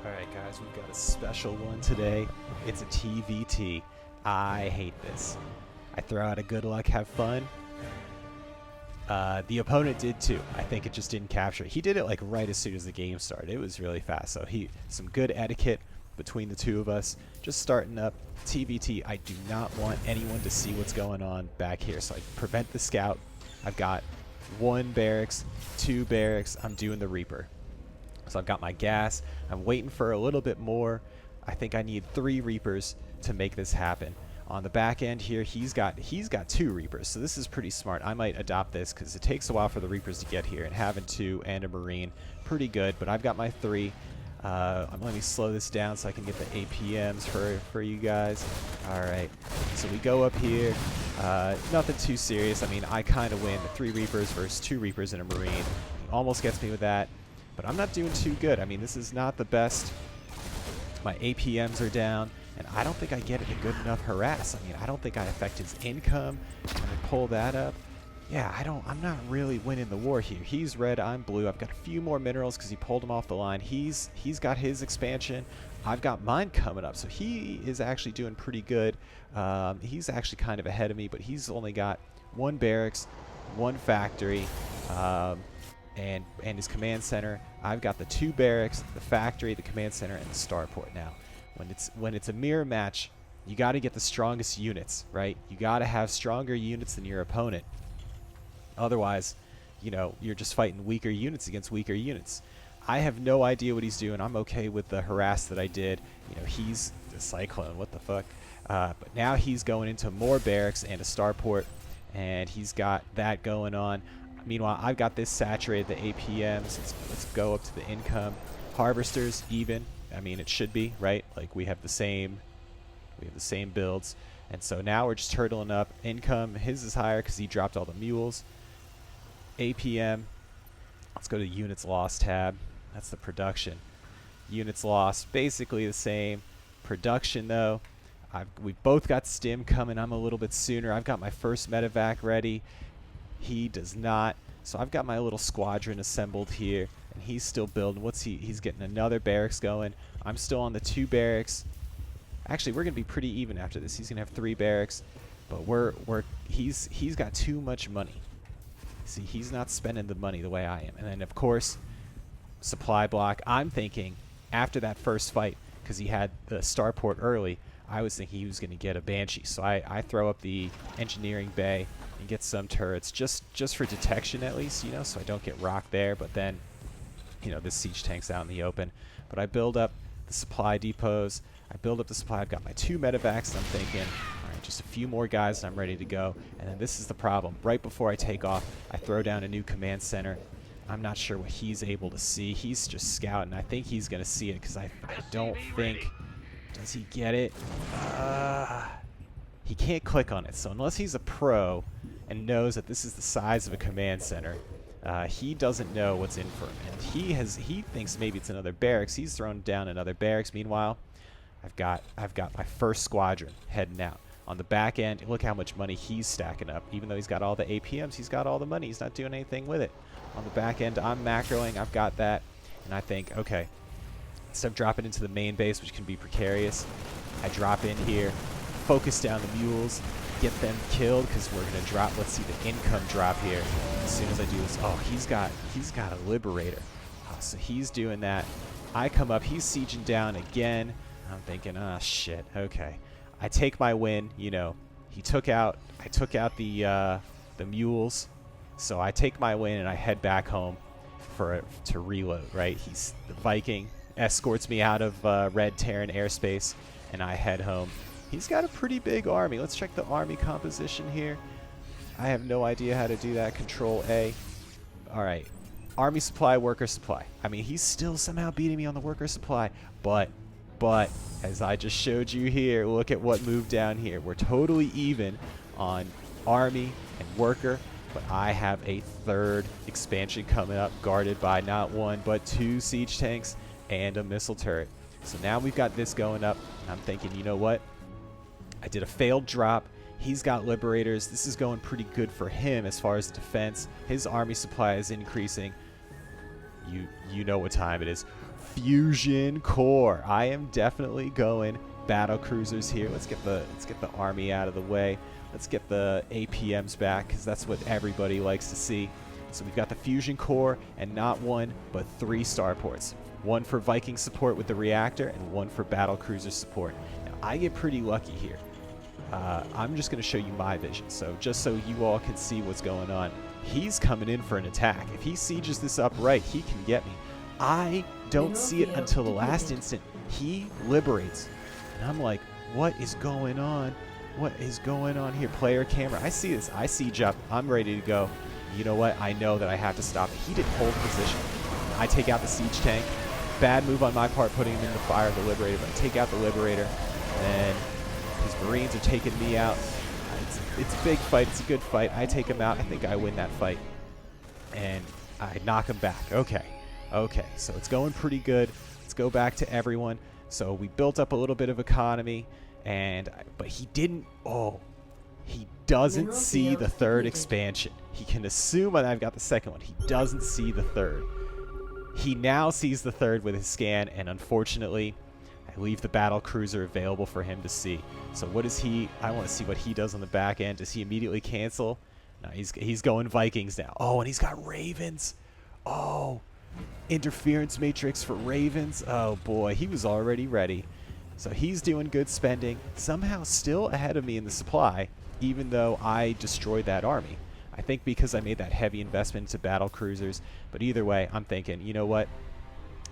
Alright guys, we've got a special one today. It's a TvT. I hate this. I throw out a good luck, have fun. The opponent did too. I think it just didn't capture it. He did it like right as soon as the game started. It was really fast. So some good etiquette between the two of us. Just starting up TvT. I do not want anyone to see what's going on back here. So I prevent the scout. I've got 1 barracks, 2 barracks. I'm doing the Reaper. So I've got my gas. I'm waiting for a little bit more. I think I need 3 Reapers to make this happen. On the back end here, he's got 2 Reapers, so this is pretty smart. I might adopt this because it takes a while for the Reapers to get here, and having 2 and a Marine, pretty good. But I've got my 3. Let me slow this down so I can get the APMs for you guys. All right, so we go up here. Nothing too serious. I mean, I kind of win. 3 Reapers versus 2 Reapers and a Marine. He almost gets me with that. But I'm not doing too good. I mean, this is not the best. My APMs are down, and I don't think I get it a good enough harass. I mean, I don't think I affect his income. Can I pull that up? Yeah, I'm not really winning the war here. He's red, I'm blue. I've got a few more minerals because he pulled him off the line. He's got his expansion. I've got mine coming up, so he is actually doing pretty good. He's actually kind of ahead of me, but he's only got 1 barracks, 1 factory. And his command center. I've got the 2 barracks, the factory, the command center, and the starport. Now, when it's a mirror match, you got to get the strongest units, right? You got to have stronger units than your opponent. Otherwise, you know, you're just fighting weaker units against weaker units. I have no idea what he's doing. I'm okay with the harass that I did. You know, he's the Cyclone. What the fuck? But now he's going into more barracks and a starport, and he's got that going on. Meanwhile, I've got this saturated, the APMs. Let's go up to the income. Harvesters, even. I mean, it should be, right? Like, we have the same builds. And so now we're just turtling up. Income, his is higher because he dropped all the mules. APM, let's go to units lost tab. That's the production. Units lost, basically the same. Production, though, we've both got stim coming. I'm a little bit sooner. I've got my first medevac ready. He does not. So I've got my little squadron assembled here, and he's still building. He's getting another barracks going. I'm still on the 2 barracks. Actually, we're gonna be pretty even after this. He's gonna have 3 barracks, but he's got too much money. See, he's not spending the money the way I am. And then of course, supply block. I'm thinking after that first fight, because he had the starport early, I was thinking he was gonna get a Banshee. So I throw up the engineering bay and get some turrets just for detection at least, you know, so I don't get rocked there. But then, you know, this siege tank's out in the open. But I build up the supply depots. I build up the supply. I've got my 2 medevacs, and I'm thinking, all right, just a few more guys and I'm ready to go. And then this is the problem. Right before I take off, I throw down a new command center. I'm not sure what he's able to see. He's just scouting. I think he's going to see it because I don't think... Does he get it? He can't click on it. So unless he's a pro and knows that this is the size of a command center, he doesn't know what's in for him. And he thinks maybe it's another barracks. He's thrown down another barracks. Meanwhile, I've got my first squadron heading out. On the back end, look how much money he's stacking up. Even though he's got all the APMs, he's got all the money. He's not doing anything with it. On the back end, I'm macroing. I've got that. And I think, okay, instead of dropping into the main base, which can be precarious, I drop in here, focus down the mules, get them killed, because we're going to drop, let's see the income drop here. As soon as I do this, oh, he's got a Liberator. So he's doing that. I come up, he's sieging down again. I'm thinking, oh, shit, okay. I take my win, you know. I took out the mules, so I take my win and I head back home to reload, right? The Viking escorts me out of Red Terran airspace, and I head home. He's got a pretty big army. Let's check the army composition here. I have no idea how to do that. Control A. All right. Army supply, worker supply. I mean, he's still somehow beating me on the worker supply, but as I just showed you here, look at what moved down here. We're totally even on army and worker, but I have a 3rd expansion coming up, guarded by not 1 but 2 siege tanks and a missile turret. So now we've got this going up, and I'm thinking, you know what? I did a failed drop. He's got Liberators. This is going pretty good for him as far as defense. His army supply is increasing. You know what time it is. Fusion Core. I am definitely going battle cruisers here. Let's get the army out of the way. Let's get the APMs back, because that's what everybody likes to see. So we've got the Fusion Core, and not one, but 3 starports. One for Viking support with the reactor, and one for battle cruiser support. Now, I get pretty lucky here. I'm just going to show you my vision, so just so you all can see what's going on. He's coming in for an attack. If he sieges this up right, he can get me. I don't see it until the last instant. He liberates. And I'm like, what is going on? What is going on here? Player camera. I see this. I siege up. I'm ready to go. You know what? I know that I have to stop it. He didn't hold position. I take out the siege tank. Bad move on my part putting him in the fire of the Liberator, but I take out the Liberator, and his Marines are taking me out. It's a big fight. It's a good fight. I take him out. I think I win that fight. And I knock him back. Okay. Okay. So it's going pretty good. Let's go back to everyone. So we built up a little bit of economy, but he didn't. Oh, he doesn't see the 3rd expansion. He can assume that I've got the 2nd one. He doesn't see the 3rd. He now sees the 3rd with his scan, and unfortunately, I leave the battle cruiser available for him to see. So what is he? I want to see what he does on the back end. Does he immediately cancel? No, he's going Vikings now. Oh, and he's got Ravens. Oh, interference matrix for Ravens. Oh boy, he was already ready. So he's doing good spending. Somehow still ahead of me in the supply, even though I destroyed that army. I think because I made that heavy investment into battle cruisers. But either way, I'm thinking, you know what?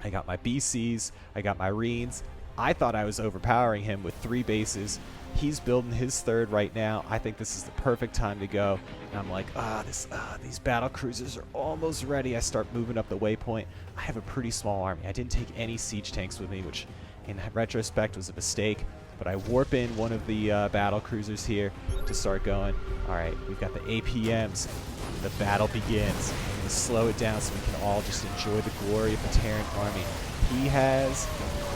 I got my BCs. I got my Marines. I thought I was overpowering him with 3 bases. He's building his 3rd right now. I think this is the perfect time to go. And I'm like, these battle cruisers are almost ready. I start moving up the waypoint. I have a pretty small army. I didn't take any siege tanks with me, which in retrospect was a mistake. But I warp in one of the battle cruisers here to start going. All right, we've got the APMs. The battle begins. I'm going to slow it down so we can all just enjoy the glory of the Terran army. He has,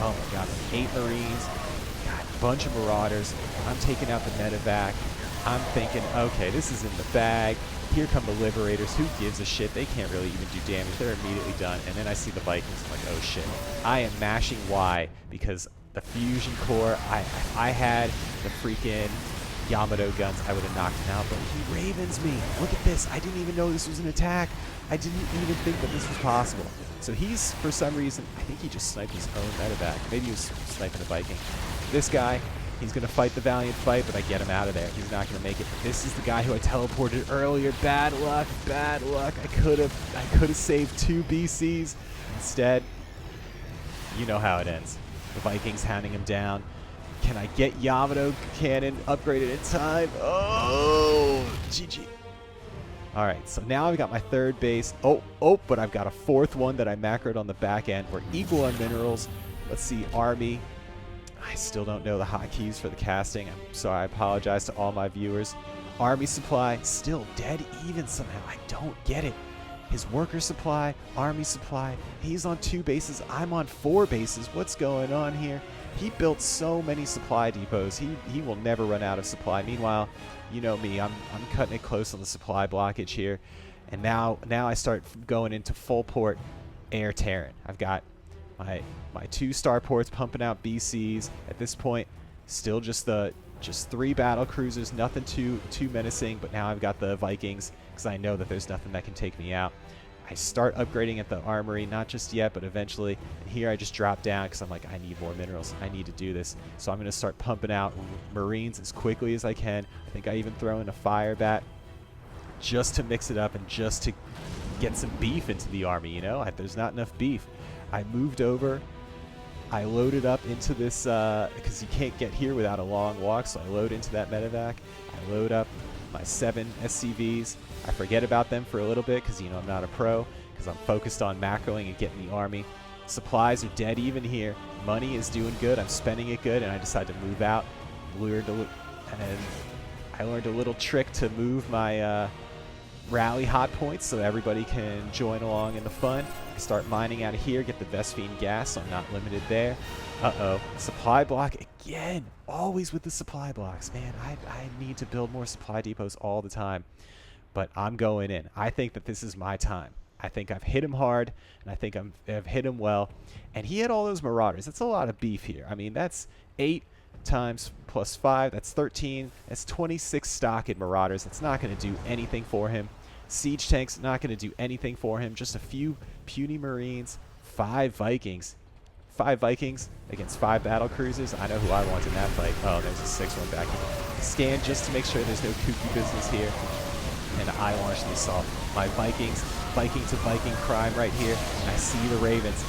oh my god, 8 Marines, got a bunch of Marauders. I'm taking out the medevac. I'm thinking, okay, this is in the bag. Here come the Liberators. Who gives a shit? They can't really even do damage. They're immediately done. And then I see the Vikings. I'm like, oh shit. I am mashing Y because the Fusion Core, I had the freaking Yamato guns. I would have knocked him out, but he Ravens me. Look at this. I didn't even know this was an attack. I didn't even think that this was possible. So he's, for some reason, I think he just sniped his own medevac. Maybe he was sniping the Viking. This guy, he's going to fight the valiant fight, but I get him out of there. He's not going to make it. This is the guy who I teleported earlier. Bad luck, bad luck. I could have saved 2 BCs. Instead, you know how it ends. The Vikings hounding him down. Can I get Yamato cannon upgraded in time? Oh, GG. All right, so now I've got my 3rd base. Oh, but I've got a 4th one that I macroed on the back end. We're equal on minerals. Let's see, army. I still don't know the hotkeys for the casting. I'm sorry, I apologize to all my viewers. Army supply, still dead even somehow. I don't get it. His worker supply, army supply, he's on 2 bases. I'm on 4 bases. What's going on here? He built so many supply depots. He will never run out of supply. Meanwhile, you know me, I'm cutting it close on the supply blockage here. And now I start going into full port air Terran. I've got my 2 starports pumping out BCs. At this point, still just 3 battle cruisers, nothing too menacing, but now I've got the Vikings because I know that there's nothing that can take me out. I start upgrading at the armory, not just yet, but eventually. And here I just drop down because I'm like, I need more minerals. I need to do this. So I'm going to start pumping out Marines as quickly as I can. I think I even throw in a fire bat just to mix it up and just to get some beef into the army, you know? There's not enough beef. I moved over. I loaded up into this, because you can't get here without a long walk, so I load into that medevac. I load up my 7 SCVs. I forget about them for a little bit because, you know, I'm not a pro, because I'm focused on macroing and getting the army. Supplies are dead even here. Money is doing good. I'm spending it good, and I decide to move out. And I learned a little trick to move my rally hot points so everybody can join along in the fun. I start mining out of here, get the Vespine gas, so I'm not limited there. Uh-oh. Supply block again. Always with the supply blocks. Man, I need to build more supply depots all the time. But I'm going in. I think that this is my time. I think I've hit him hard, and I think I've hit him well. And he had all those Marauders. That's a lot of beef here. I mean, that's 8 times plus 5. That's 13. That's 26 stock in Marauders. That's not going to do anything for him. Siege tanks, not going to do anything for him. Just a few puny Marines, 5 Vikings. 5 Vikings against 5 battle cruisers. I know who I want in that fight. Oh, there's a 6-1 back here. Scan just to make sure there's no kooky business here. And I launch the assault. My Vikings, Viking to Viking crime right here. I see the Ravens.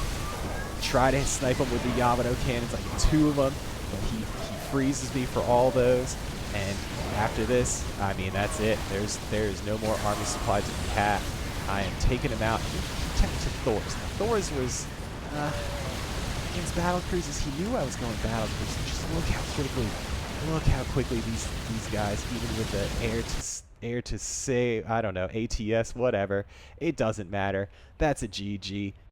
Try to snipe them with the Yamato cannons. I get 2 of them, but he freezes me for all those. And after this, I mean, that's it. There is no more army supply to be had. I am taking him out. He turned to Thor's. Thor's was against battle cruisers. He knew I was going battle cruisers. Just look how quickly these guys, even with the air to say, I don't know, ATS, whatever, it doesn't matter. That's a GG.